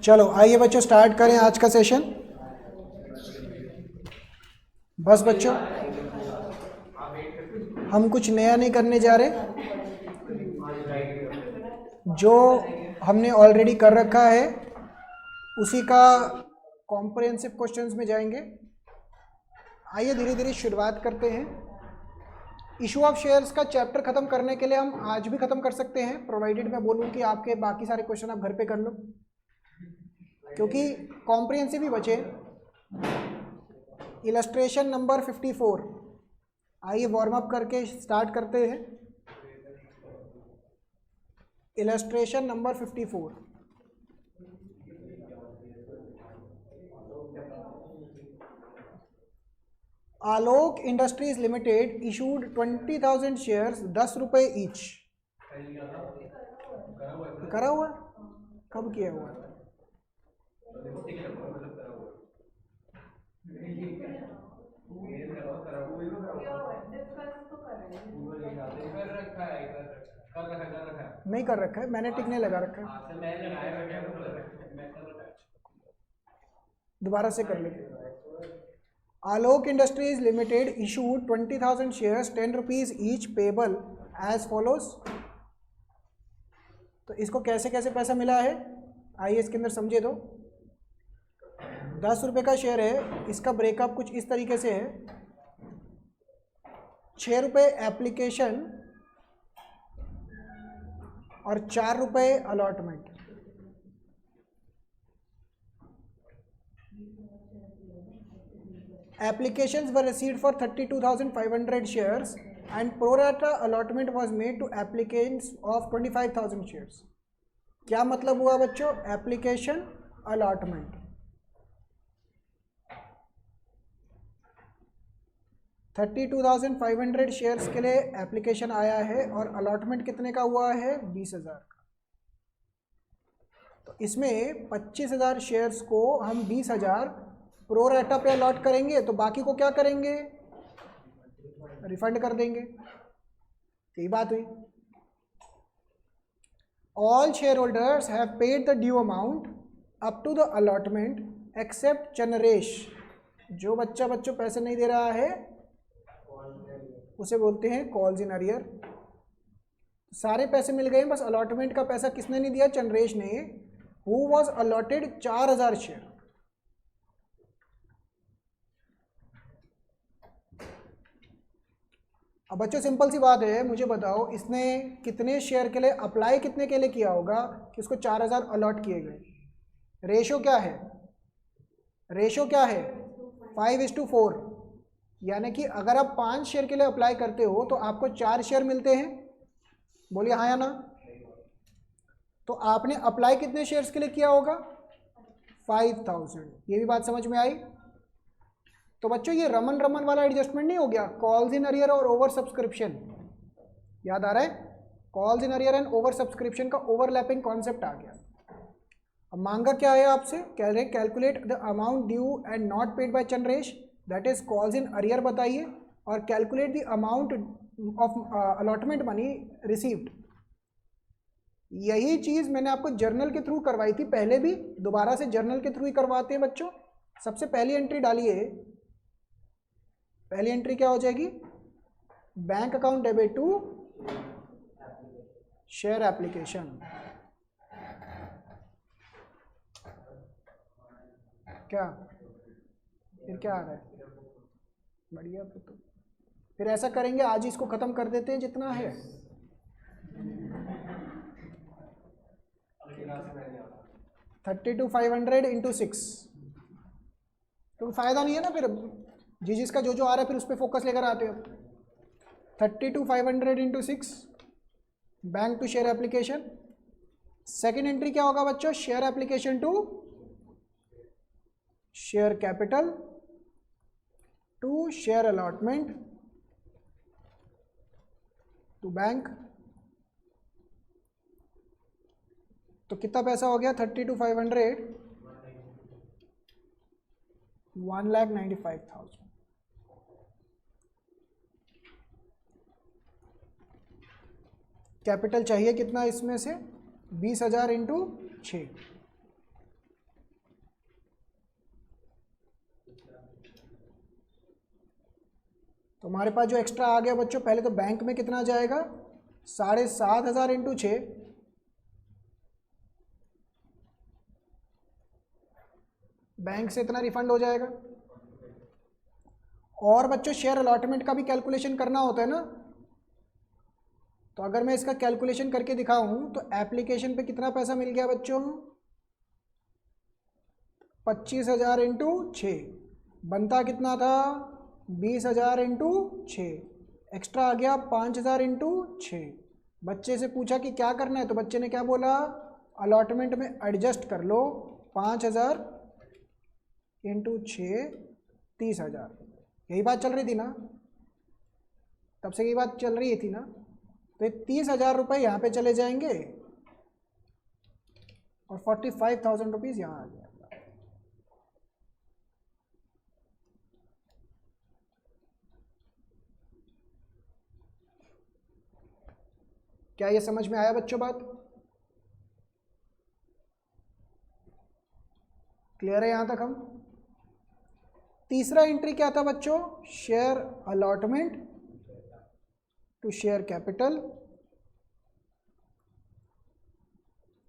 चलो आइए बच्चों स्टार्ट करें आज का सेशन। बस बच्चों हम कुछ नया नहीं करने जा रहे, जो हमने ऑलरेडी कर रखा है उसी का कॉम्प्रिहेंसिव क्वेश्चंस में जाएंगे। आइए धीरे धीरे शुरुआत करते हैं। इशू ऑफ शेयर्स का चैप्टर खत्म करने के लिए हम आज भी खत्म कर सकते हैं, प्रोवाइडेड मैं बोलूँ कि आपके बाकी सारे क्वेश्चन आप घर पे कर लो, क्योंकि कॉम्प्रिहेंसिव ही बचे। इलस्ट्रेशन नंबर 54, आइए वार्म अप करके स्टार्ट करते हैं। इलस्ट्रेशन नंबर 54, आलोक इंडस्ट्रीज लिमिटेड इशूड 20,000 शेयर्स 10 रुपये ईच। करा हुआ कब किया हुआ? नहीं कर रखा है, मैंने टिक नहीं लगा रखा है। दोबारा से कर लेते। Alok industries limited issued 20,000 shares 10 rupees each payable as follows. तो इसको कैसे कैसे पैसा मिला है आइए इसके अंदर समझे। तो 10 रुपये का शेयर है, इसका ब्रेकअप कुछ इस तरीके से है। 6 रुपये एप्लीकेशन और 4 रुपये allotment. Applications were received for 32,500 shares and pro rata allotment was made to applicants of 25,000 shares. क्या मतलब हुआ बच्चों? एप्लीकेशन अलॉटमेंट 32,500 शेयर्स के लिए एप्लीकेशन आया है और अलॉटमेंट कितने का हुआ है? 20,000 का। तो इसमें 25,000 शेयर्स को हम 20,000 प्रो रेटा पे अलॉट करेंगे, तो बाकी को क्या करेंगे? रिफंड कर देंगे। यही बात हुई। All share holders have paid the due amount up to the allotment except Chanresh. जो बच्चों पैसे नहीं दे रहा है उसे बोलते हैं कॉल्स इन अरियर। सारे पैसे मिल गए, बस अलॉटमेंट का पैसा किसने नहीं दिया? चनरेश ने, हु वॉज अलॉटेड 4,000 शेयर। अब बच्चों सिंपल सी बात है, मुझे बताओ इसने कितने शेयर के लिए अप्लाई कितने के लिए किया होगा कि उसको 4,000 अलॉट किए गए? रेशो क्या है? रेशो क्या है? 5:4। यानी कि अगर आप 5 शेयर के लिए अप्लाई करते हो तो आपको 4 शेयर मिलते हैं। बोलिए हाँ या ना। तो आपने अप्लाई कितने शेयर्स के लिए किया होगा? 5,000। ये भी बात समझ में आई? तो बच्चों ये रमन रमन वाला एडजस्टमेंट नहीं हो गया? कॉल्स इन अरियर और ओवर सब्सक्रिप्शन याद आ रहा है? Calls in arrear and over subscription का ओवरलैपिंग कॉन्सेप्ट आ गया। अब मांगा क्या है आपसे? कह रहे calculate the amount due and not paid by Chanresh, that is calls in arrear बताइए, और calculate the amount of allotment money received. यही चीज मैंने आपको जर्नल के थ्रू करवाई थी पहले भी, दोबारा से जर्नल के थ्रू ही करवाते हैं बच्चों। सबसे पहली एंट्री डालिए। पहली एंट्री क्या हो जाएगी? Bank account debit to share application. क्या फिर क्या आ रहा है? बढ़िया। तो फिर ऐसा करेंगे, आज ही इसको खत्म कर देते हैं जितना है। 32,500 इंटू 6, तो फायदा नहीं है ना फिर जिसका जो आ रहा है फिर उस पर फोकस लेकर आते हो। 32,500 into 6 bank to share application. Second entry क्या होगा बच्चों? Share application to share capital to share allotment to bank. तो कितना पैसा हो गया? 32,500 1,95,000। कैपिटल चाहिए कितना इसमें से? 20,000 इंटू 6। तो हमारे पास जो एक्स्ट्रा आ गया बच्चों, पहले तो बैंक में कितना जाएगा, 7,500 इंटू 6, बैंक से इतना रिफंड हो जाएगा। और बच्चों शेयर अलॉटमेंट का भी कैलकुलेशन करना होता है ना, तो अगर मैं इसका कैलकुलेशन करके दिखाऊं तो एप्लीकेशन पे कितना पैसा मिल गया बच्चों, 25,000 इंटू 6, बनता कितना था 20,000 इंटू 6, एक्स्ट्रा आ गया 5,000 इंटू 6। बच्चे से पूछा कि क्या करना है, तो बच्चे ने क्या बोला, अलॉटमेंट में एडजस्ट कर लो, 5,000 इंटू 6 30,000। यही बात चल रही थी ना, तब से यही बात चल रही थी ना। तो 30,000 रुपये यहाँ पे चले जाएंगे और 45,000 रुपीज़ यहाँ आ जाएगा। क्या ये समझ में आया बच्चों बात? क्लियर है यहाँ तक हम? तीसरा एंट्री क्या था बच्चों, share allotment to share capital.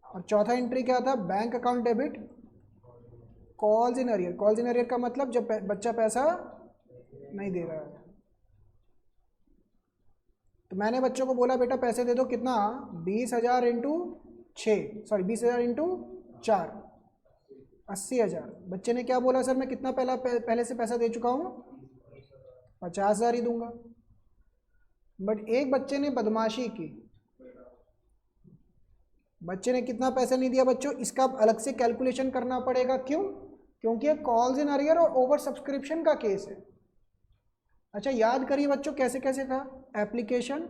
और चौथा एंट्री क्या था, bank account debit calls in arrear. Calls in arrear का मतलब जब बच्चा पैसा नहीं दे रहा है, तो मैंने बच्चों को बोला बेटा पैसे दे दो, कितना 20,000 इंटू 6, सॉरी 20,000 इंटू 4, 80,000। बच्चे ने क्या बोला, सर मैं कितना पहले से पैसा दे चुका हूँ, 50,000 ही दूंगा। बट एक बच्चे ने बदमाशी की, बच्चे ने कितना पैसा नहीं दिया बच्चों, इसका अलग से कैलकुलेशन करना पड़ेगा। क्यों? क्योंकि कॉल्स इन अरियर और ओवर सब्सक्रिप्शन का केस है। अच्छा याद करिए बच्चों कैसे कैसे था एप्लीकेशन,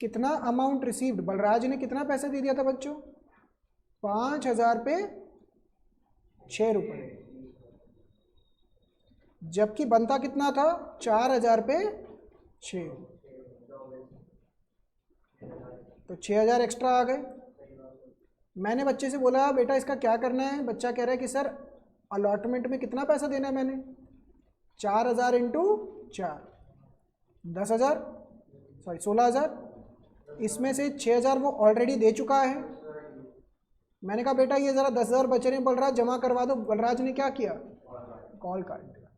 कितना अमाउंट रिसीव्ड, बलराज ने कितना पैसा दे दिया था बच्चों, 5,000 पे 6 रुपये, जबकि बनता कितना था 4,000 पे 6, तो 6,000 एक्स्ट्रा आ गए। मैंने बच्चे से बोला बेटा इसका क्या करना है, बच्चा कह रहा है कि सर अलॉटमेंट में कितना पैसा देना है मैंने, 4,000 इंटू 4, 10,000, सॉरी 16,000, इसमें से 6,000 वो ऑलरेडी दे चुका है। मैंने कहा बेटा ये ज़रा 10,000 बचे हैं बलराज, जमा करवा दो। बलराज ने क्या किया, कॉल काट दिया।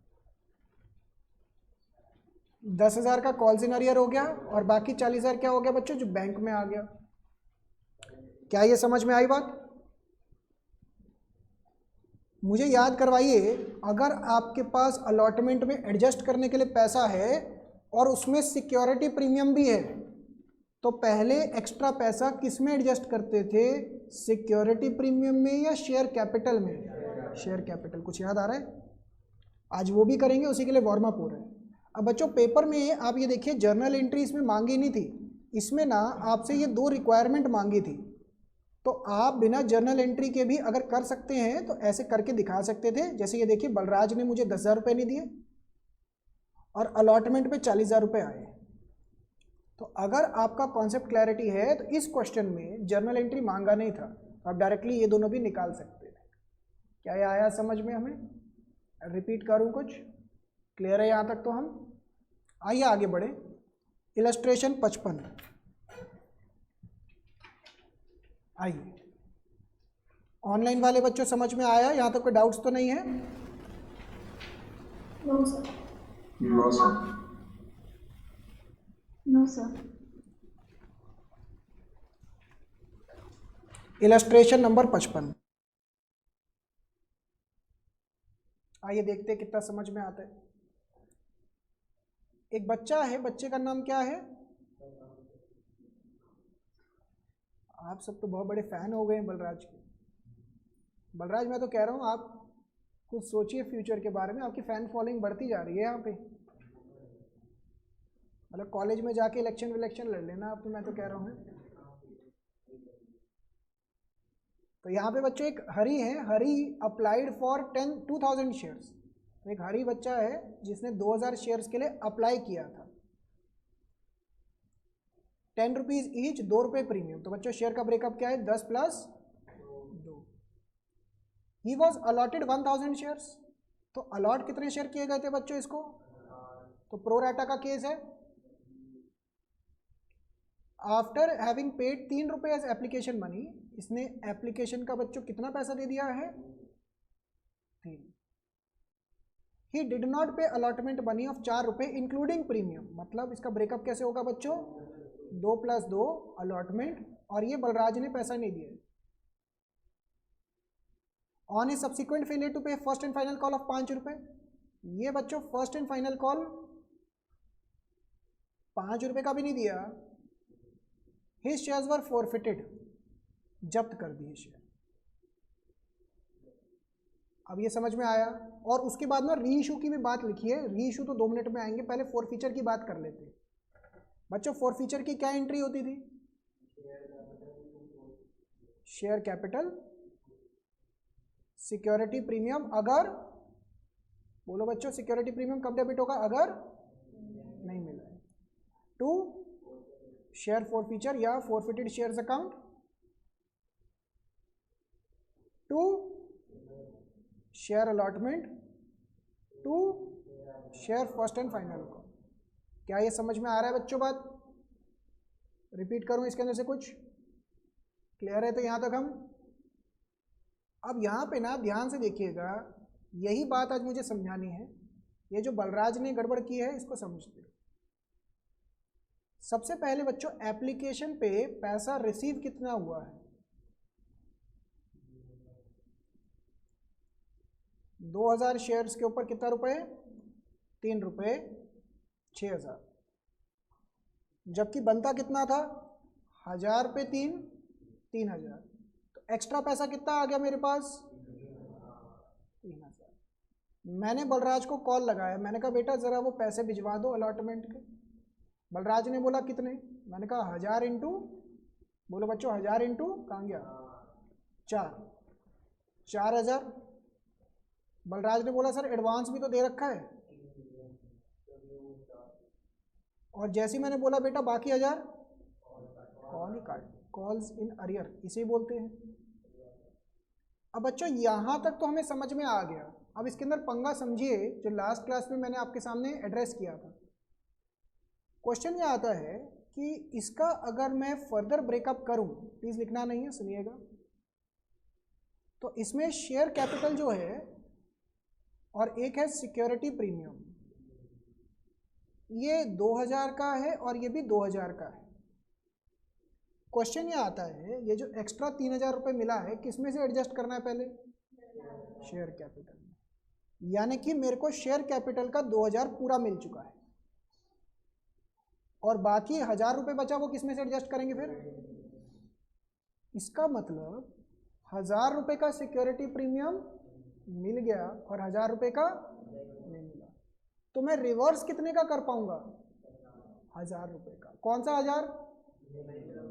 10,000 का कॉल इन अरियर हो गया और बाकी 40,000 क्या हो गया बच्चों, जो बैंक में आ गया। क्या ये समझ में आई बात? मुझे याद करवाइए, अगर आपके पास अलॉटमेंट में एडजस्ट करने के लिए पैसा है और उसमें सिक्योरिटी प्रीमियम भी है, तो पहले एक्स्ट्रा पैसा किस में एडजस्ट करते थे, सिक्योरिटी प्रीमियम में या शेयर कैपिटल में? Share capital. कुछ याद आ रहा है? आज वो भी करेंगे, उसी के लिए वार्म अप हो रहा है। अब बच्चों पेपर में आप ये देखिए जर्नल एंट्री इसमें मांगी नहीं थी, इसमें ना आपसे ये 2 रिक्वायरमेंट मांगी थी। तो आप बिना जर्नल एंट्री के भी अगर कर सकते हैं तो ऐसे करके दिखा सकते थे। जैसे ये देखिए बलराज ने मुझे 10,000 रुपये नहीं दिए और अलॉटमेंट पे 40,000 रुपये आए। तो अगर आपका कॉन्सेप्ट क्लैरिटी है तो इस क्वेश्चन में जर्नल एंट्री मांगा नहीं था, तो आप डायरेक्टली ये दोनों भी निकाल सकते हैं। क्या ये आया समझ में? हमें रिपीट करूँ कुछ? क्लियर है यहाँ तक तो हम? आइए आगे बढ़े। इलस्ट्रेशन 55, आइए। ऑनलाइन वाले बच्चों समझ में आया? यहाँ तक कोई डाउट्स तो नहीं है? No sir. No sir. No sir. Illustration number 55, आइए देखते हैं कितना समझ में आता है। एक बच्चा है, बच्चे का नाम क्या है? आप सब तो बहुत बड़े फैन हो गए हैं बलराज के। बलराज मैं तो कह रहा हूँ आप कुछ सोचिए फ्यूचर के बारे में, आपकी फैन फॉलोइंग बढ़ती जा रही है यहाँ पे। मतलब कॉलेज में जाके इलेक्शन विलेक्शन लड़ लेना आप, तो मैं तो कह रहा हूँ। तो यहाँ पे बच्चों एक हरी है, हरी अप्लाइड फॉर 2,000 शेयर्स। तो एक हरी बच्चा है जिसने 2,000 शेयर्स के लिए अप्लाई किया था। 10 रुपीज़ ईच, 2 रुपये प्रीमियम। तो बच्चों शेयर का ब्रेकअप क्या है, 10 plus 2। He was allotted 1,000 shares. तो अलॉट कितने शेयर किए गए थे बच्चों इसको? तो प्रोराटा का केस है। आफ्टर हैविंग पेड 3 रुपये एज एप्लीकेशन मनी, इसने एप्लीकेशन का बच्चों कितना पैसा दे दिया है? 3। ही डिड नॉट पे अलॉटमेंट मनी ऑफ 4 रुपये इंक्लूडिंग प्रीमियम, मतलब इसका ब्रेकअप कैसे होगा बच्चों? 2 + 2 अलॉटमेंट, और ये बलराज ने पैसा नहीं दिया। On a subsequent failure to pay first and final call of 5 रुपये, ये बच्चों फर्स्ट एंड फाइनल कॉल 5 रुपये का भी नहीं दिया। हिज शेयर्स वर फॉरफिटेड, जब्त कर दिए शेयर। अब ये समझ में आया। और उसके बाद ना री इशू की भी बात लिखी है, री इशू तो 2 मिनट में आएंगे, पहले फॉरफीचर की बात कर लेते हैं बच्चों। फॉरफीचर की क्या एंट्री होती थी? शेयर कैपिटल, सिक्योरिटी प्रीमियम, अगर बोलो बच्चों सिक्योरिटी प्रीमियम कब डेबिट होगा? अगर नहीं मिला है। 2 शेयर फॉरफीचर या forfeited shares account. 2 share allotment. 2 share first and final को। क्या ये समझ में आ रहा है बच्चों बात? रिपीट करूं इसके अंदर से कुछ? क्लियर है? तो यहां तक हम अब यहाँ पे ना ध्यान से देखिएगा, यही बात आज मुझे समझानी है। ये जो बलराज ने गड़बड़ की है इसको समझते हैं। सबसे पहले बच्चों एप्लीकेशन पे पैसा रिसीव कितना हुआ है? 2000 शेयर्स के ऊपर कितना रुपए? 3 रुपये, 6000। जबकि बनता कितना था? 1000 पे 3, 3000। तो एक्स्ट्रा पैसा कितना आ गया मेरे पास? 3000। मैंने बलराज को कॉल लगाया, मैंने कहा बेटा ज़रा वो पैसे भिजवा दो अलॉटमेंट के। बलराज ने बोला कितने? मैंने कहा 1000 इंटू, बोलो बच्चों 1000 इंटू कहाँ गया? 4, 4000। बलराज ने बोला सर एडवांस भी तो दे रखा है। और जैसे ही मैंने बोला बेटा बाकी 1000, कॉल ही काट, कॉल्स इन अरियर इसे बोलते हैं। अब बच्चों यहाँ तक तो हमें समझ में आ गया। अब इसके अंदर पंगा समझिए जो लास्ट क्लास में मैंने आपके सामने एड्रेस किया था। क्वेश्चन ये आता है कि इसका अगर मैं फर्दर ब्रेकअप करूं, प्लीज लिखना नहीं है, सुनिएगा। तो इसमें शेयर कैपिटल जो है और एक है सिक्योरिटी प्रीमियम, ये 2000 का है और ये भी 2000 का है। क्वेश्चन ये आता है ये जो एक्स्ट्रा 3000 रुपये मिला है किसमें से एडजस्ट करना है? पहले शेयर कैपिटल में, यानी कि मेरे को शेयर कैपिटल का 2000 पूरा मिल चुका है और बाकी 1000 रुपये बचा वो किसमें से एडजस्ट करेंगे फिर? इसका मतलब 1000 रुपये का सिक्योरिटी प्रीमियम मिल गया और 1000 रुपये का नहीं मिला, तो मैं रिवर्स कितने का कर पाऊंगा? 1000 रुपये का। कौन सा 1000?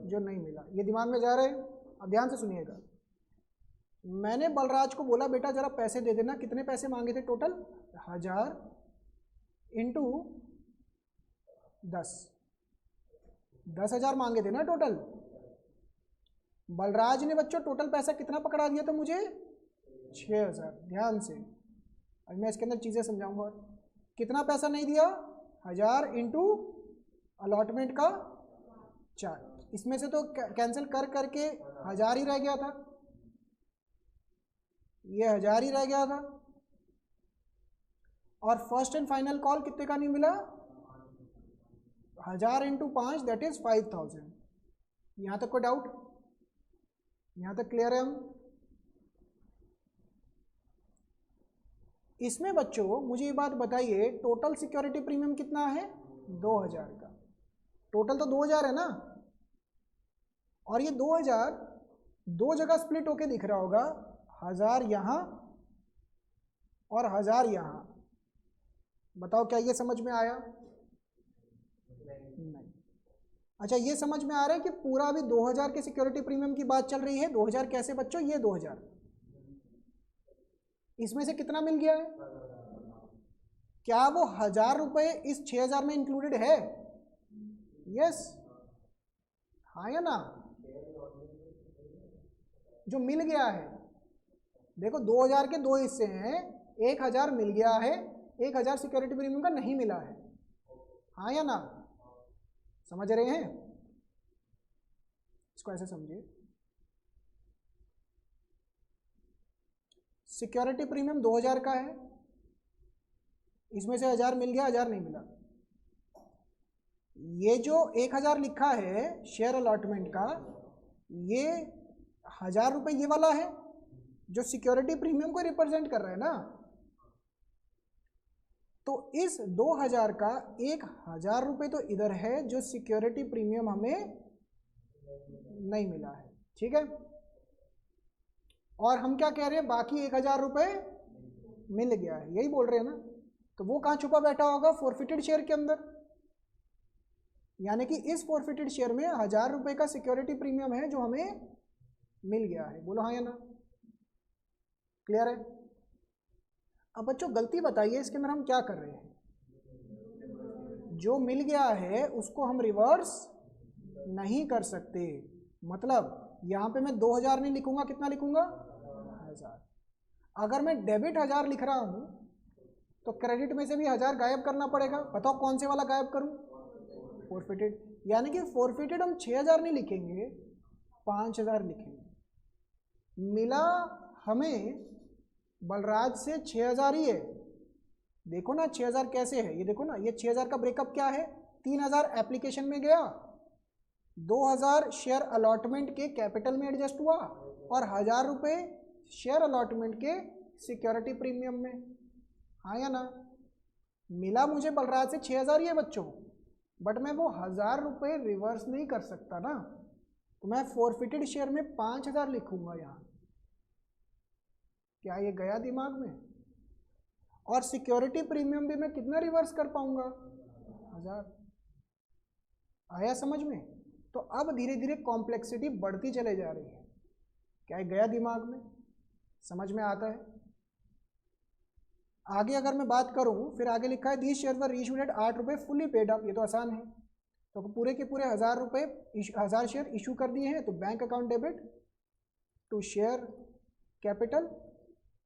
जो नहीं मिला। ये दिमाग में जा रहा है? अब ध्यान से सुनिएगा। मैंने बलराज को बोला बेटा जरा पैसे दे देना। कितने पैसे मांगे थे टोटल? 1000 इंटू 10, 10,000 मांगे थे ना टोटल। बलराज ने बच्चों टोटल पैसा कितना पकड़ा दिया था मुझे? 6000। ध्यान से, अब मैं इसके अंदर चीज़ें समझाऊंगा। कितना पैसा नहीं दिया? 1000 इंटू अलॉटमेंट का 4। इसमें से तो कैंसिल कर करके 1000 ही रह गया था, ये 1000 ही रह गया था। और फर्स्ट एंड फाइनल कॉल कितने का नहीं मिला? 1000 इंटू 5 दैट इज 5000। यहां तक कोई डाउट? यहां तक क्लियर है? हम इसमें बच्चों मुझे ये बात बताइए, टोटल सिक्योरिटी प्रीमियम कितना है? 2000 का। टोटल तो 2000 है ना, और ये 2000 दो जगह स्प्लिट होके दिख रहा होगा, 1000 यहां और 1000 यहां। बताओ क्या ये समझ में आया? नहीं। अच्छा ये समझ में आ रहा है कि पूरा भी 2000 के सिक्योरिटी प्रीमियम की बात चल रही है। 2000 कैसे बच्चों? ये 2000, इसमें से कितना मिल गया है? क्या वो 1000 रुपये इस 6000 में इंक्लूडेड है? यस, हाँ या ना? जो मिल गया है, देखो 2000 के दो हिस्से हैं, 1000 मिल गया है, 1000 सिक्योरिटी प्रीमियम का नहीं मिला है। हाँ या ना? समझ रहे हैं? इसको ऐसे समझिए, सिक्योरिटी प्रीमियम 2000 का है, इसमें से 1000 मिल गया, 1000 नहीं मिला। ये जो 1000 लिखा है शेयर अलॉटमेंट का, ये 1000 रुपये ये वाला है जो सिक्योरिटी प्रीमियम को रिप्रेजेंट कर रहा है ना। तो इस 2000 का 1000 रुपये तो इधर है जो सिक्योरिटी प्रीमियम हमें नहीं मिला है, ठीक है। और हम क्या कह रहे हैं, बाकी 1000 रुपये मिल गया है, यही बोल रहे हैं ना। तो वो कहाँ छुपा बैठा होगा, फॉरफिटेड शेयर के अंदर। यानी कि इस फॉरफिटेड शेयर में 1000 रुपये का सिक्योरिटी प्रीमियम है जो हमें मिल गया है। बोलो हाँ या ना? क्लियर है? अब बच्चों गलती बताइए, इसके अंदर हम क्या कर रहे हैं? जो मिल गया है उसको हम रिवर्स नहीं कर सकते। मतलब यहाँ पे मैं 2000 नहीं लिखूंगा, कितना लिखूंगा? 1000। अगर मैं डेबिट 1000 लिख रहा हूँ तो क्रेडिट में से भी 1000 गायब करना पड़ेगा। बताओ कौन से वाला गायब करूँ? फॉरफिटेड। यानी कि फॉरफिटेड हम 6000 नहीं लिखेंगे, 5000 लिखेंगे। मिला हमें बलराज से 6000 ही है। देखो ना 6000 कैसे है, ये देखो ना, ये 6000 का ब्रेकअप क्या है, 3000 एप्लीकेशन में गया, 2000 शेयर अलॉटमेंट के कैपिटल में एडजस्ट हुआ और 1000 रुपये शेयर अलॉटमेंट के सिक्योरिटी प्रीमियम में। हाँ या ना? मिला मुझे बलराज से 6000 ही है बच्चों, बट मैं वो 1000 रुपये रिवर्स नहीं कर सकता ना, तो मैं फॉरफिटेड शेयर में 5000 लिखूंगा यहाँ। क्या ये गया दिमाग में? और सिक्योरिटी प्रीमियम भी मैं कितना रिवर्स कर पाऊंगा? 1000। आया समझ में? तो अब धीरे धीरे कॉम्प्लेक्सिटी बढ़ती चले जा रही है। क्या ये गया दिमाग में? समझ में आता है? आगे अगर मैं बात करूं, फिर आगे लिखा है these share were reissued at 8 रुपये फुल्ली पेड अप। ये तो आसान है, तो पूरे के पूरे 1000 रुपये 1000 शेयर इशू कर दिए हैं, तो bank account debit to share capital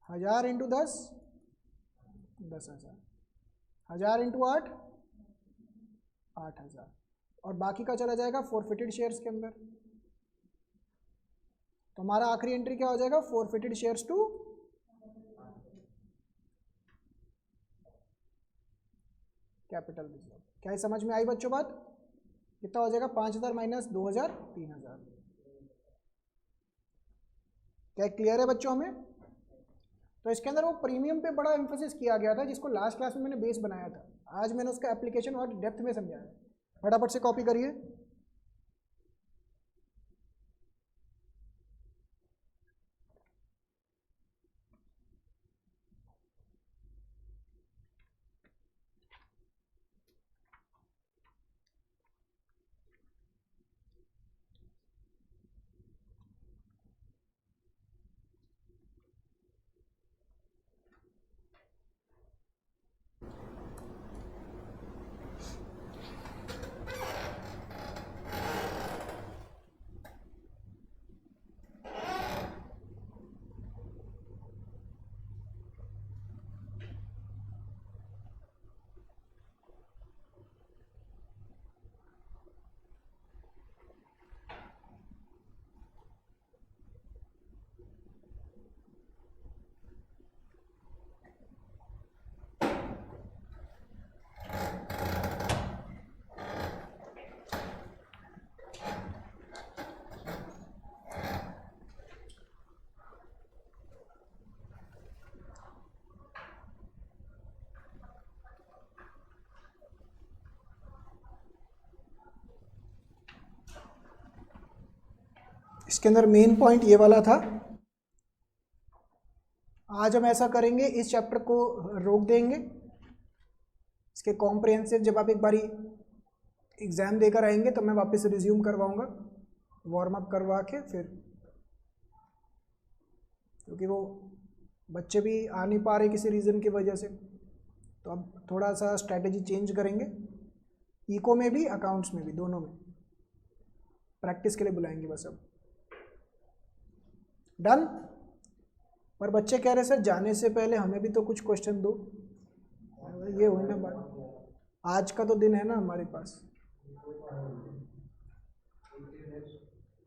1000 into 10, 10,000, 1000 into 8, 8000, और बाकी का चला जाएगा फॉरफिटेड शेयर्स के अंदर। तो हमारा आखिरी एंट्री क्या हो जाएगा, forfeited shares to capital reserve. क्या समझ में आई बच्चों बात? कितना हो जाएगा, 5000 माइनस 2000, 3000। क्या क्लियर है बच्चों हमें? तो इसके अंदर वो प्रीमियम पे बड़ा एम्फोसिस किया गया था, जिसको लास्ट क्लास में मैंने बेस बनाया था। आज मैंने उसका एप्लीकेशन और डेप्थ में समझाया। फटाफट से कॉपी करिए। इसके अंदर मेन पॉइंट ये वाला था। आज हम ऐसा करेंगे, इस चैप्टर को रोक देंगे। इसके कॉम्प्रिहेंसिव जब आप एक बारी एग्ज़ाम देकर आएंगे तो मैं वापस रिज्यूम करवाऊंगा, वार्म अप करवा के फिर, क्योंकि वो बच्चे भी आ नहीं पा रहे किसी रीज़न की वजह से, तो अब थोड़ा सा स्ट्रैटेजी चेंज करेंगे। इको में भी, अकाउंट्स में भी, दोनों में प्रैक्टिस के लिए बुलाएंगे बस। अब डन। पर बच्चे कह रहे सर जाने से पहले हमें भी तो कुछ क्वेश्चन दो। ये हुई ना बात। आज का तो दिन है ना हमारे पास।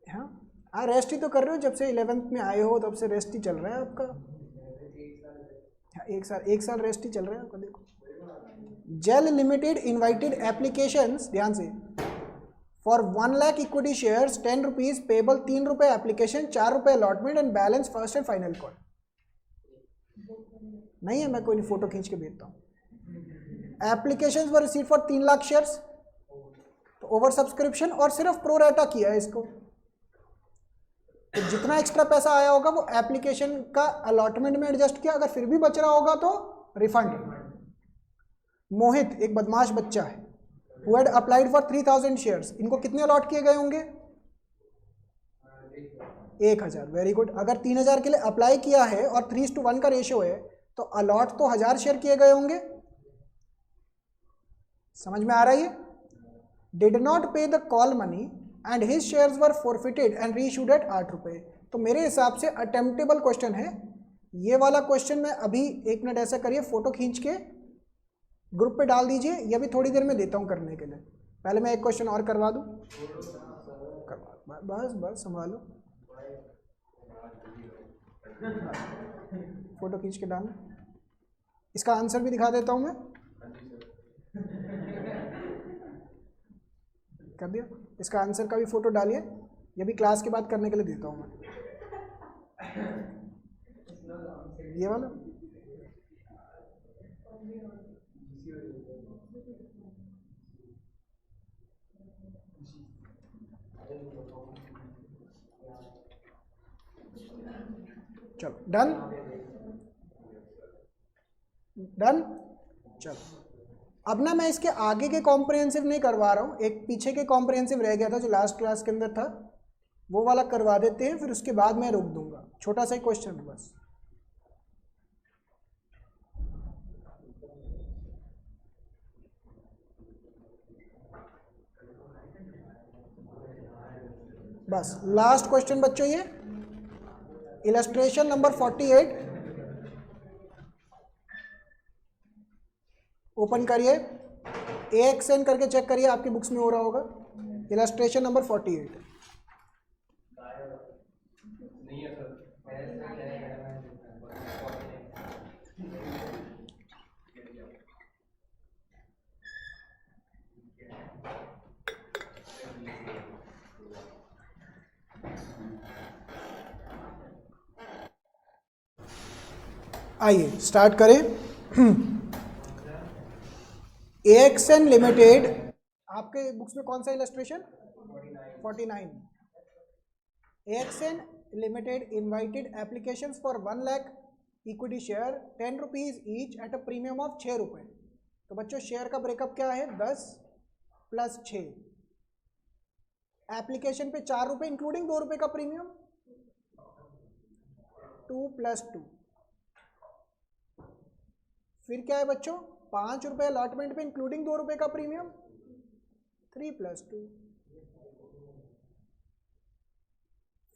हाँ हाँ, रेस्ट ही तो कर रहे हो, जब से 11th में आए हो तब से रेस्ट ही चल रहा है आपका। हाँ, एक साल रेस्ट ही चल रहा है आपका। देखो, जेल लिमिटेड इनवाइटेड एप्लीकेशंस, ध्यान से, for 1 lakh equity shares 10 rupees payable, 3 रुपए एप्लीकेशन, 4 रुपए allotment and balance first and final call. नहीं है, मैं कोई नहीं, फोटो खींच के भेजता हूँ। Applications were receive for 3 lakh shares, तो ओवर सब्सक्रिप्शन और सिर्फ प्रो रेटा किया है इसको, तो जितना एक्स्ट्रा पैसा आया होगा वो एप्लीकेशन का अलॉटमेंट में एडजस्ट किया, अगर फिर भी बच रहा होगा तो रिफंड। मोहित एक बदमाश बच्चा है, who had applied for 3000 shares, इनको कितने अलॉट किए गए होंगे? 1000। Very good. अगर 3000 के लिए अप्लाई किया है और 3:1 का रेशियो है तो अलॉट तो 1000 शेयर किए गए होंगे। समझ में आ रहा है? Did not pay the call money and his shares were forfeited and reissued at 8 रुपए। तो मेरे हिसाब से अटेम्प्टेबल क्वेश्चन है ये वाला क्वेश्चन। मैं अभी 1 मिनट ऐसा करिए, फोटो खींच के ग्रुप पे डाल दीजिए, ये भी थोड़ी देर में देता हूँ करने के लिए। पहले मैं एक क्वेश्चन और करवा दूँ, बस बस संभालो, फोटो खींच के डाल। इसका आंसर भी दिखा देता हूँ मैं, कर दिया। इसका आंसर का भी फोटो डालिए, ये भी क्लास के बाद करने के लिए देता हूँ मैं, ये वाला। चलो डन डन। चलो अब ना मैं इसके आगे के कॉम्प्रिहेंसिव नहीं करवा रहा हूँ, एक पीछे के कॉम्प्रिहेंसिव रह गया था जो लास्ट क्लास के अंदर था, वो वाला करवा देते हैं, फिर उसके बाद मैं रोक दूंगा। छोटा सा ही क्वेश्चन है बस। बस लास्ट क्वेश्चन बच्चों, ये इलस्ट्रेशन नंबर 48 ओपन करिए, AXN करके चेक करिए, आपकी बुक्स में हो रहा होगा। Illustration number 48। आइए स्टार्ट करें। AXN लिमिटेड, आपके बुक्स में कौन सा illustration? 49। AXN limited invited applications for 1 lakh equity share 10 rupees each at a premium of 6 रुपए। तो बच्चों शेयर का ब्रेकअप क्या है? 10 + 6। एप्लीकेशन पे 4 रुपए इंक्लूडिंग 2 रुपए का प्रीमियम, 2 + 2। फिर क्या है बच्चों? 5 रुपए अलॉटमेंट पे इंक्लूडिंग 2 रुपए का प्रीमियम, 3 + 2।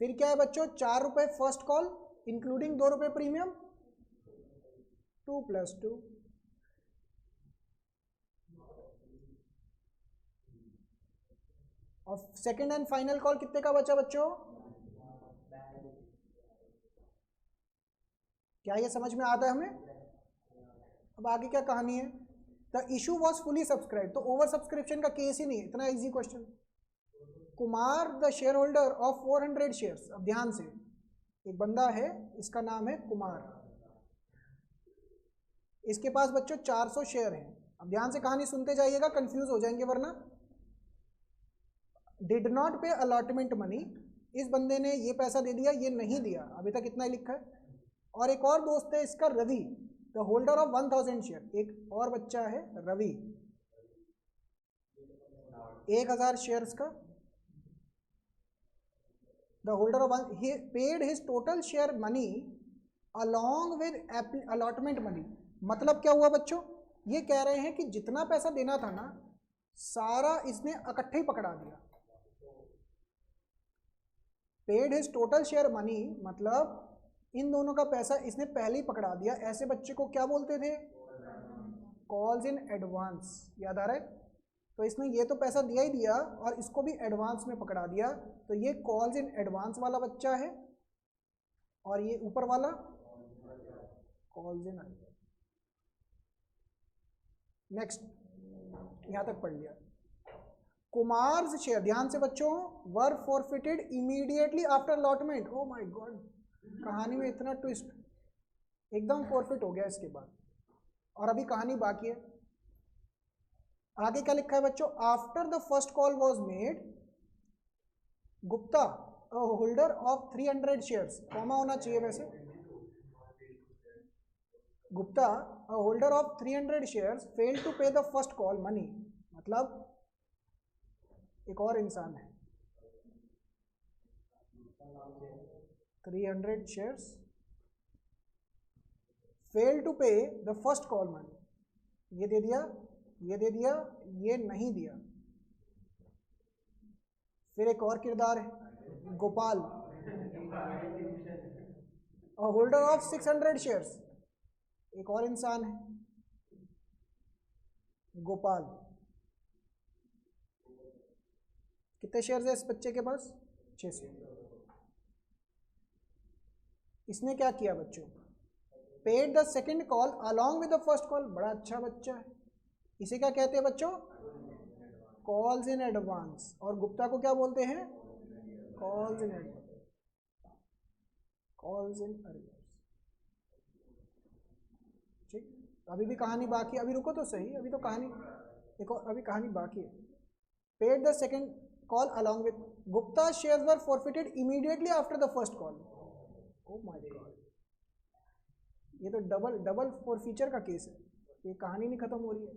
फिर क्या है बच्चों? 4 रुपए फर्स्ट कॉल इंक्लूडिंग 2 रुपए प्रीमियम, 2 + 2। और सेकेंड एंड फाइनल कॉल कितने का बचा बच्चों? क्या ये समझ में आता है हमें? अब आगे क्या कहानी है? The issue was fully subscribe, तो ओवर सब्सक्रिप्शन का केस ही नहीं है, इतना easy question. Kumar the share holder of 400 shares. अब ध्यान से, एक बंदा है, इसका नाम है कुमार, इसके पास बच्चों 400 शेयर हैं। अब ध्यान से कहानी सुनते जाइएगा, कंफ्यूज हो जाएंगे वरना। डिड नॉट पे अलॉटमेंट मनी, इस बंदे ने ये पैसा दे दिया, ये नहीं दिया, अभी तक इतना ही लिखा है। और एक और दोस्त है इसका Ravi, the holder of 1000 share, एक और बच्चा है रवि, 1000 शेयर्स का। The holder of he paid his total share money along with allotment money। मतलब क्या हुआ बच्चों? ये कह रहे हैं कि जितना पैसा देना था ना, सारा इसने इकट्ठे ही पकड़ा दिया। Paid his total share money, मतलब इन दोनों का पैसा इसने पहले ही पकड़ा दिया। ऐसे बच्चे को क्या बोलते थे? कॉल्स इन एडवांस, याद आ रहा है? तो इसने ये तो पैसा दिया ही दिया और इसको भी एडवांस में पकड़ा दिया, तो ये कॉल्स इन एडवांस वाला बच्चा है और ये ऊपर वाला कॉल्स इन एडवांस। नेक्स्ट, यहां तक पढ़ लिया। कुमार्स शेयर, ध्यान से बच्चों, were forfeited immediately after allotment. Oh my god, कहानी में इतना ट्विस्ट, एकदम फॉरफिट हो गया इसके बाद, और अभी कहानी बाकी है। आगे क्या लिखा है बच्चों? After the first call was made, Gupta a holder of 300 shares, comma होना चाहिए वैसे, Gupta a holder of 300 shares fail to pay the first call money, मतलब एक और इंसान है, 300 shares fail to pay the first call money, ये दे दिया, ये दे दिया, ये नहीं दिया। फिर एक और किरदार है गोपाल, होल्डर ऑफ 600 शेयर्स, एक और इंसान है गोपाल। कितने शेयर्स है इस बच्चे के पास? 600। इसने क्या किया बच्चों? Paid the second call along with the first call, बड़ा अच्छा बच्चा है, इसे क्या कहते हैं बच्चों? Calls in advance. और गुप्ता को क्या बोलते हैं? Calls in advance, calls in advance. ठीक, अभी भी कहानी बाकी, अभी रुको तो सही, अभी तो कहानी देखो, अभी कहानी बाकी है। Paid the second call along with, Gupta shares were forfeited immediately after the first call. O my God, ये तो डबल डबल फॉरफीचर का केस है, ये कहानी नहीं खत्म हो रही है।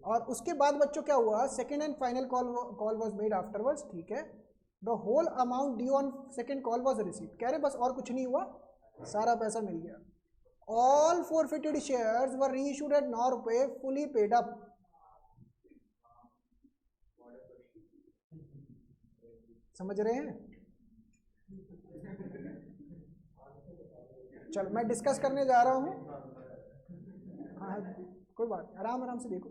और उसके बाद बच्चों क्या हुआ? Second and final call was made afterwards, ठीक है। The whole amount due on second call was received, कह रहे बस और कुछ नहीं हुआ, सारा पैसा मिल गया। All forfeited shares were reissued at 9 रुपए, फुली पेड अप। समझ रहे हैं? चलो मैं डिस्कस करने जा रहा हूं, हाँ कोई बात, आराम आराम से देखो।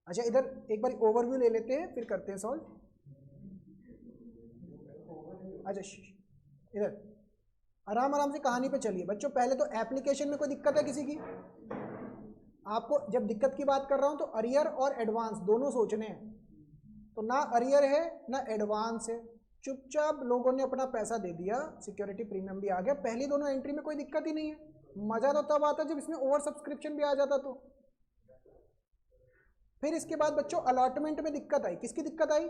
अच्छा, इधर एक बार ओवरव्यू ले लेते हैं, फिर करते हैं सॉल्व। अच्छा इधर आराम आराम से कहानी पे चलिए बच्चों। पहले तो एप्लीकेशन में कोई दिक्कत है किसी की? आपको जब दिक्कत की बात कर रहा हूं तो अरियर और एडवांस दोनों सोचने हैं, तो ना अरियर है ना एडवांस है, चुपचाप लोगों ने अपना पैसा दे दिया, सिक्योरिटी प्रीमियम भी आ गया, पहली दोनों एंट्री में कोई दिक्कत ही नहीं है। मजा तो तब आता जब इसमें ओवर सब्सक्रिप्शन भी आ जाता तो। फिर इसके बाद बच्चों अलॉटमेंट में दिक्कत आई, किसकी दिक्कत आई?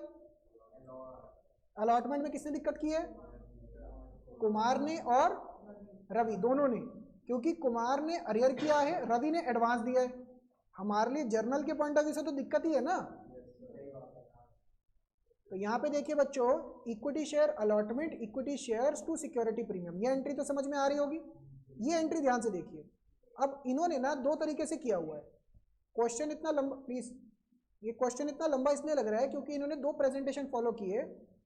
अलॉटमेंट में किसने दिक्कत की है? कुमार ने और रवि, दोनों ने, क्योंकि कुमार ने अरियर किया है, रवि ने एडवांस दिया है। हमारे लिए जर्नल के पॉइंट ऑफ व्यू से तो दिक्कत ही है ना। तो यहाँ पे देखिए बच्चों, equity share allotment, equity shares to security premium, ये एंट्री तो समझ में आ रही होगी। ये एंट्री ध्यान से देखिए। अब इन्होंने ना दो तरीके से किया हुआ है। क्वेश्चन इतना लंबा, प्लीज ये क्वेश्चन इतना लंबा इसलिए लग रहा है क्योंकि इन्होंने दो प्रेजेंटेशन फॉलो किए।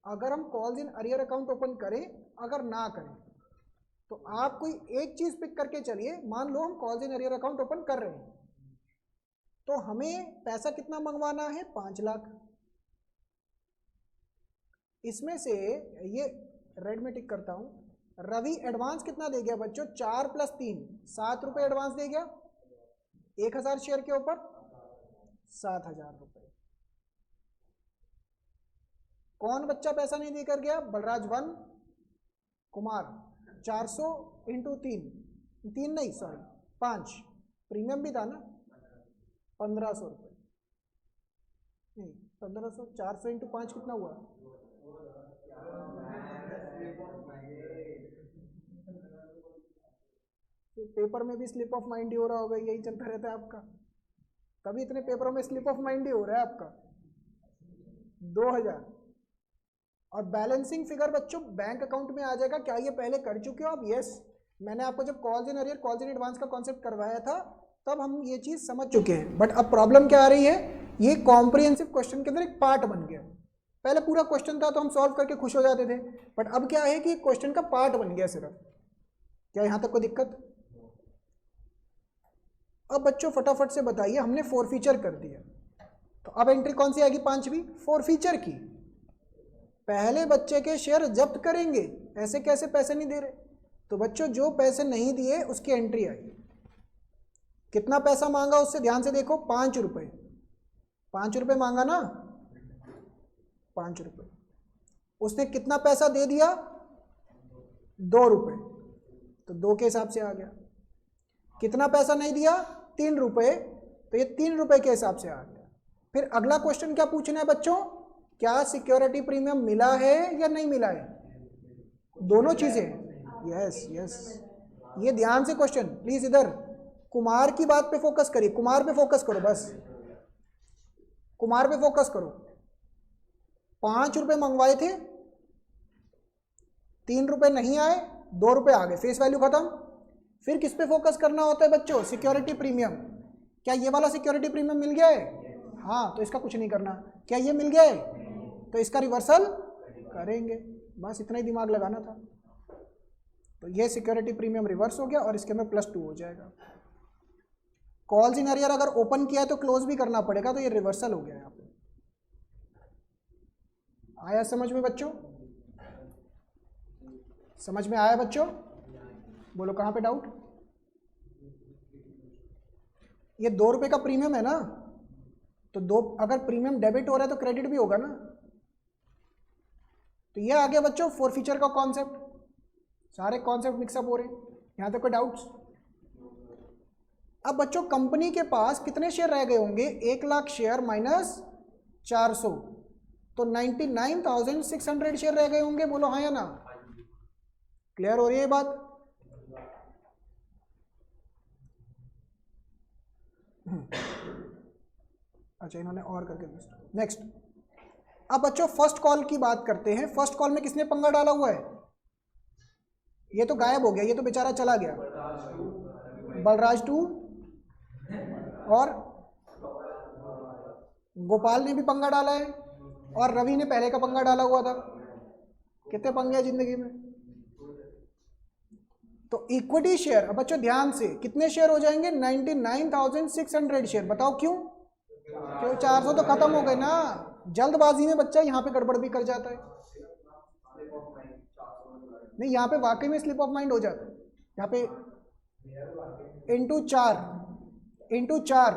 अगर हम calls in arrear account open करें, अगर ना करें, तो आप कोई एक चीज पिक करके चलिए। मान लो हम calls in arrear account open कर रहे हैं, तो हमें पैसा कितना मंगवाना है? 5 लाख। इसमें से ये रेड में टिक करता हूं, रवि एडवांस कितना दे गया बच्चों? 4 + 3 7 रुपए एडवांस दे गया, 1000 शेयर के ऊपर 7000 रुपए। कौन बच्चा पैसा नहीं देकर गया? बलराज 1, कुमार। 400 × 3 नहीं सॉरी 5, प्रीमियम भी था ना, 1500 रुपए नहीं 1500, 400 × 5 कितना हुआ? पेपर में भी स्लिप ऑफ माइंड ही हो रहा होगा, यही चलता रहता है आपका, तभी इतने पेपरों में स्लिप ऑफ माइंड ही हो रहा है आपका। 2000 और बैलेंसिंग फिगर बच्चों बैंक अकाउंट में आ जाएगा। क्या ये पहले कर चुके हो आप? यस, मैंने आपको जब calls in arrear calls in advance का कॉन्सेप्ट करवाया था तब हम ये चीज समझ चुके हैं। बट अब प्रॉब्लम क्या आ रही है, ये कॉम्प्रिहेंसिव क्वेश्चन के अंदर एक पार्ट बन गया। पहले पूरा क्वेश्चन था तो हम सॉल्व करके खुश हो जाते थे, बट अब क्या है कि क्वेश्चन का पार्ट बन गया सिर्फ। क्या यहाँ तक कोई दिक्कत? अब बच्चों फटाफट से बताइए, हमने फॉरफीचर कर दिया, तो अब एंट्री कौन सी आएगी? 5वीं, फॉरफीचर की। पहले बच्चे के शेयर जब्त करेंगे, ऐसे कैसे पैसे नहीं दे रहे? तो बच्चों जो पैसे नहीं दिए उसकी एंट्री आई। कितना पैसा मांगा उससे, ध्यान से देखो, 5 रुपये। 5 रुपये मांगा ना, 5 रुपये। उसने कितना पैसा दे दिया? 2 रुपये, तो 2 के हिसाब से आ गया। कितना पैसा नहीं दिया? 3 रुपये, तो ये 3 रुपये के हिसाब से आ गया। फिर अगला क्वेश्चन क्या पूछना है बच्चों? क्या सिक्योरिटी प्रीमियम मिला है या नहीं मिला है? दोनों चीजें। यस यस, ये ध्यान से क्वेश्चन प्लीज, इधर कुमार की बात पे फोकस करिए, कुमार पे फोकस करो, बस कुमार पे फोकस करो। 5 रुपये मंगवाए थे, 3 रुपये नहीं आए, 2 रुपये आ गए, फेस वैल्यू खत्म। फिर किस पे फोकस करना होता है बच्चों? Security premium. क्या ये वाला सिक्योरिटी प्रीमियम मिल गया है? हाँ, तो इसका कुछ नहीं करना। क्या ये मिल गया है? तो इसका रिवर्सल करेंगे, बस इतना ही दिमाग लगाना था। तो ये सिक्योरिटी प्रीमियम रिवर्स हो गया और इसके अंदर +2 हो जाएगा। कॉल्स इन अरियर अगर ओपन किया है तो क्लोज भी करना पड़ेगा, तो ये रिवर्सल हो गया यहाँ पे। आया समझ में बच्चों? समझ में आया बच्चों? बोलो कहाँ पे डाउट? ये 2 रुपये का प्रीमियम है ना, तो 2 अगर प्रीमियम डेबिट हो रहा है तो क्रेडिट भी होगा ना। तो ये आ गया बच्चों फॉरफीचर का कॉन्सेप्ट। सारे कॉन्सेप्ट मिक्सअप हो रहे हैं, यहाँ तक कोई डाउट्स? अब बच्चों कंपनी के पास कितने शेयर रह गए होंगे? 1 लाख शेयर माइनस 400, तो 99,600 शेयर रह गए होंगे। बोलो हाँ या ना? क्लियर हो रही है बात? अच्छा, इन्होंने और करके नेक्स्ट। अब बच्चों फर्स्ट कॉल की बात करते हैं। फर्स्ट कॉल में किसने पंगा डाला हुआ है? ये तो गायब हो गया, ये तो बेचारा चला गया। बलराज 2 और गोपाल ने भी पंगा डाला है, और रवि ने पहले का पंगा डाला हुआ था। कितने पंगे हैं जिंदगी में? तो इक्विटी शेयर, अब बच्चों ध्यान से, कितने शेयर हो जाएंगे? 99,600 शेयर। बताओ क्यों? 400 तो खत्म हो गए ना। जल्दबाजी में बच्चा यहाँ पे गड़बड़ भी कर जाता है। नहीं, यहाँ पे वाकई में स्लिप ऑफ माइंड हो जाता है। यहाँ पे इंटू 4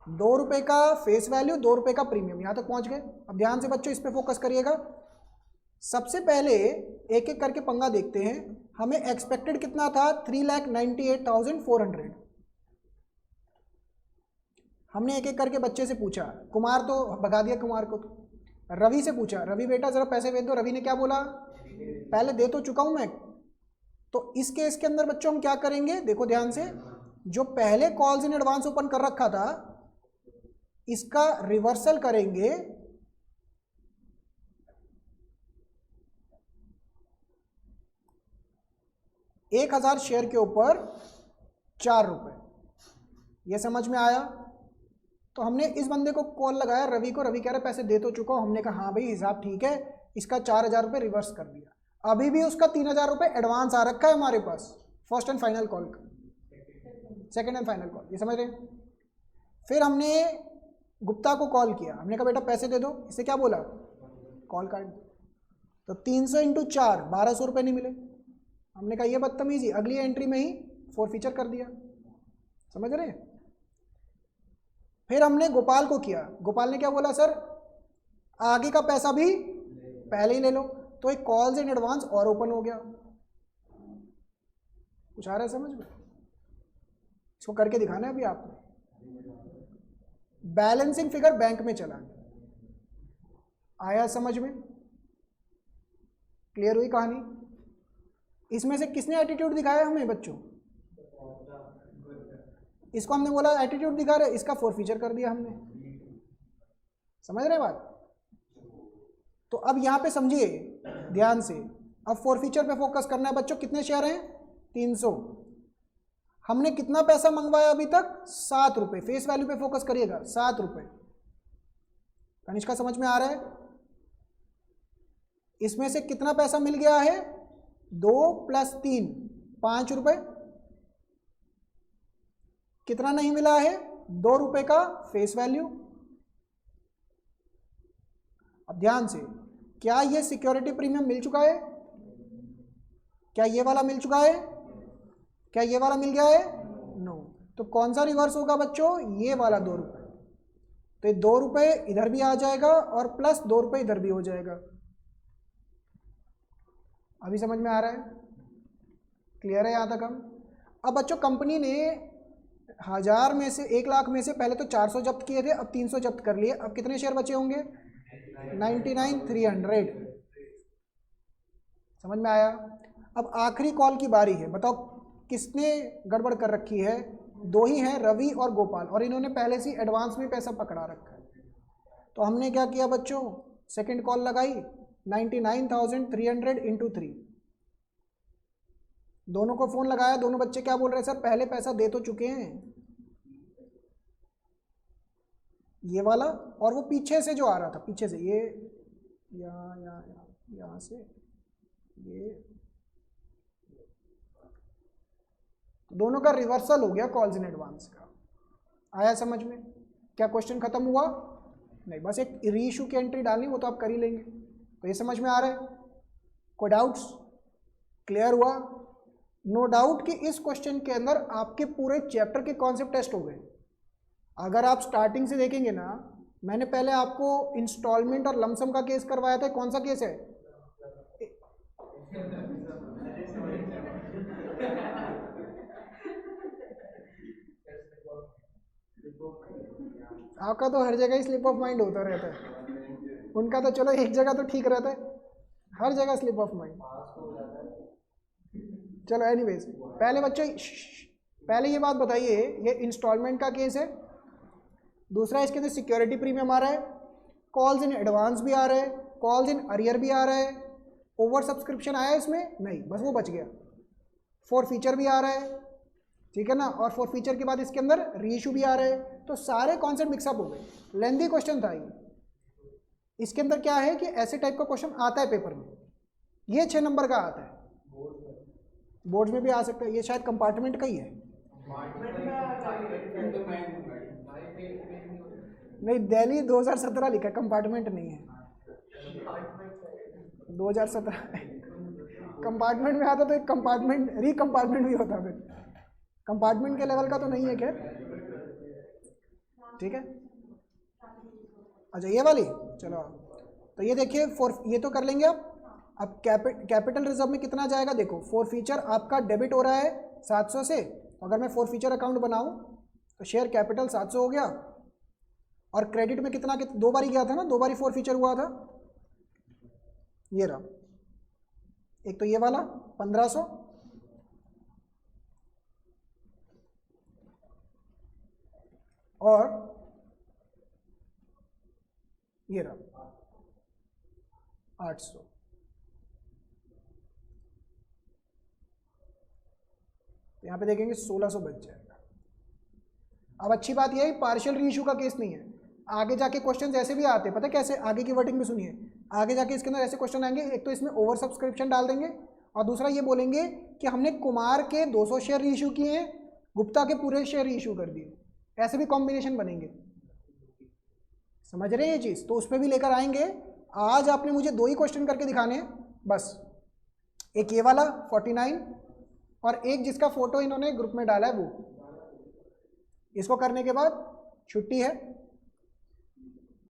2 रुपये का फेस वैल्यू, 2 रुपये का प्रीमियम, यहाँ तक पहुँच गए। अब ध्यान से बच्चों इस पे फोकस करिएगा। सबसे पहले एक एक करके पंगा देखते हैं। हमें एक्सपेक्टेड कितना था? 3,98,400। हमने एक एक करके बच्चे से पूछा। कुमार तो भगा दिया, कुमार को तो। रवि से पूछा, रवि बेटा जरा पैसे भेज दो। रवि ने क्या बोला? पहले दे तो चुका हूं मैं। तो इस केस के अंदर बच्चों हम क्या करेंगे? देखो ध्यान से, जो पहले कॉल्स इन एडवांस ओपन कर रखा था इसका रिवर्सल करेंगे। एक 1000 शेयर के ऊपर 4 रुपये। ये समझ में आया? तो हमने इस बंदे को कॉल लगाया, रवि को। रवि कह रहा पैसे दे तो चुका हूं। हमने कहा हाँ भाई हिसाब ठीक है, इसका 4,000 रुपये रिवर्स कर दिया। अभी भी उसका 3,000 रुपये एडवांस आ रखा है हमारे पास, फर्स्ट एंड फाइनल कॉल का, सेकेंड एंड फाइनल कॉल। ये समझ रहे हैं? फिर हमने गुप्ता को कॉल किया। हमने कहा बेटा पैसे दे दो। इससे क्या बोला? कॉल काट दो। तो 300 × 4 1200 रुपये नहीं मिले। हमने कहा ये बदतमीजी, अगली एंट्री में ही फॉरफीचर कर दिया। समझ रहे हैं? फिर हमने गोपाल को किया। गोपाल ने क्या बोला? सर आगे का पैसा भी पहले ही ले लो। तो एक कॉल्स इन एडवांस और ओपन हो गया। कुछ आ रहा है समझ में? इसको करके दिखाना है अभी आपको। बैलेंसिंग फिगर बैंक में चला गया। आया समझ में? क्लियर हुई कहानी? इसमें से किसने एटीट्यूड दिखाया हमें बच्चों? इसको हमने बोला एटीट्यूड दिखा रहे, इसका फॉरफीचर कर दिया हमने। समझ रहे बात? तो अब यहां पे समझिए ध्यान से। अब फॉरफीचर पे फोकस करना है बच्चों। कितने शेयर हैं? 300। हमने कितना पैसा मंगवाया अभी तक? 7 रुपये। फेस वैल्यू पे फोकस करिएगा, 7 रुपये। कनिष्का समझ में आ रहा है? इसमें से कितना पैसा मिल गया है? 2 + 3 5 रुपये। कितना नहीं मिला है? 2 रुपये का फेस वैल्यू। अब ध्यान से, क्या ये सिक्योरिटी प्रीमियम मिल चुका है? क्या ये वाला मिल चुका है? क्या ये वाला मिल गया है? नो। तो कौन सा रिवर्स होगा बच्चों? ये वाला 2 रुपये। तो ये 2 रुपये इधर भी आ जाएगा और प्लस 2 रुपये इधर भी हो जाएगा। अभी समझ में आ रहा है? क्लियर है यहाँ तक हम? अब बच्चों कंपनी ने 1000 में से 1 लाख में से पहले तो 400 जब्त किए थे, अब 300 जब्त कर लिए। अब कितने शेयर बचे होंगे? 99,300। समझ में आया? अब आखिरी कॉल की बारी है। बताओ किसने गड़बड़ कर रखी है? 2 ही हैं, रवि और गोपाल, और इन्होंने पहले से एडवांस में पैसा पकड़ा रखा है। तो हमने क्या किया बच्चों? सेकंड कॉल लगाई, 99,300 इंटू 3। दोनों को फोन लगाया। दोनों बच्चे क्या बोल रहे हैं? सर पहले पैसा दे तो चुके हैं, ये वाला, और वो पीछे से जो आ रहा था, पीछे से ये यहाँ से ये, दोनों का रिवर्सल हो गया कॉल्स इन एडवांस का। आया समझ में? क्या क्वेश्चन खत्म हुआ? नहीं, बस एक रीइश्यू की एंट्री डालनी, वो तो आप कर ही लेंगे। तो ये समझ में आ रहा है? कोई डाउट्स? क्लियर हुआ? नो डाउट कि इस क्वेश्चन के अंदर आपके पूरे चैप्टर के कॉन्सेप्ट टेस्ट हो गए। अगर आप स्टार्टिंग से देखेंगे ना, मैंने पहले आपको इंस्टॉलमेंट और लमसम का केस करवाया था। कौन सा केस है? आपका तो हर जगह ही स्लिप ऑफ माइंड होता रहता है। उनका तो चलो एक जगह तो ठीक रहता है, हर जगह स्लिप ऑफ माइंड। चलो एनीवेज, पहले बच्चों पहले ये बात बताइए, ये इंस्टॉलमेंट का केस है। दूसरा इसके अंदर सिक्योरिटी प्रीमियम आ रहा है, कॉल्स इन एडवांस भी आ रहा है, कॉल्स इन अरियर भी आ रहा है, ओवर सब्सक्रिप्शन आया इसमें नहीं, बस वो बच गया। फॉर फीचर भी आ रहा है, ठीक है ना, और फॉर फीचर के बाद इसके अंदर रीइश्यू भी आ रहा है। तो सारे कॉन्सेप्ट मिक्सअप हो गए। लेंथी क्वेश्चन था ये। इसके अंदर क्या है कि ऐसे टाइप का क्वेश्चन आता है पेपर में, ये 6 नंबर का आता है, बोर्ड में भी आ सकता है। ये शायद कंपार्टमेंट का ही है, नहीं दिल्ली 2017 लिखा है, कंपार्टमेंट नहीं है। 2017 कंपार्टमेंट में आता तो एक कंपार्टमेंट रिकंपार्टमेंट भी होता, फिर कंपार्टमेंट के लेवल का तो नहीं है। खैर ठीक है। अच्छा ये वाली, चलो तो ये देखिए ये तो कर लेंगे अब कैपिटल रिजर्व में कितना जाएगा? देखो फॉर फीचर आपका डेबिट हो रहा है 700 से। अगर मैं फॉर फीचर अकाउंट बनाऊं तो शेयर कैपिटल 700 हो गया, और क्रेडिट में कितना 2 बारी गया था ना, 2 बारी फॉर फीचर हुआ था। ये रहा, एक तो ये वाला 1500, और ये रहा 800। यहाँ पे देखेंगे 1600 बच जाएगा। अब अच्छी बात यह है पार्शियल रीइश्यू का केस नहीं है। आगे जाके क्वेश्चंस ऐसे भी आते हैं, पता है कैसे? आगे की वर्डिंग में सुनिए, आगे जाके इसके अंदर ऐसे क्वेश्चन आएंगे, एक तो इसमें ओवर सब्सक्रिप्शन डाल देंगे, और दूसरा ये बोलेंगे कि हमने कुमार के 200 शेयर रीइश्यू किए हैं, गुप्ता के पूरे शेयर रीइश्यू कर दिए। ऐसे भी कॉम्बिनेशन बनेंगे, समझ रहे हैं ये चीज़? तो उसमें भी लेकर आएंगे। आज आपने मुझे 2 ही क्वेश्चन करके दिखाने हैं बस, एक ये वाला 49 और एक जिसका फोटो इन्होंने ग्रुप में डाला है वो। इसको करने के बाद छुट्टी है।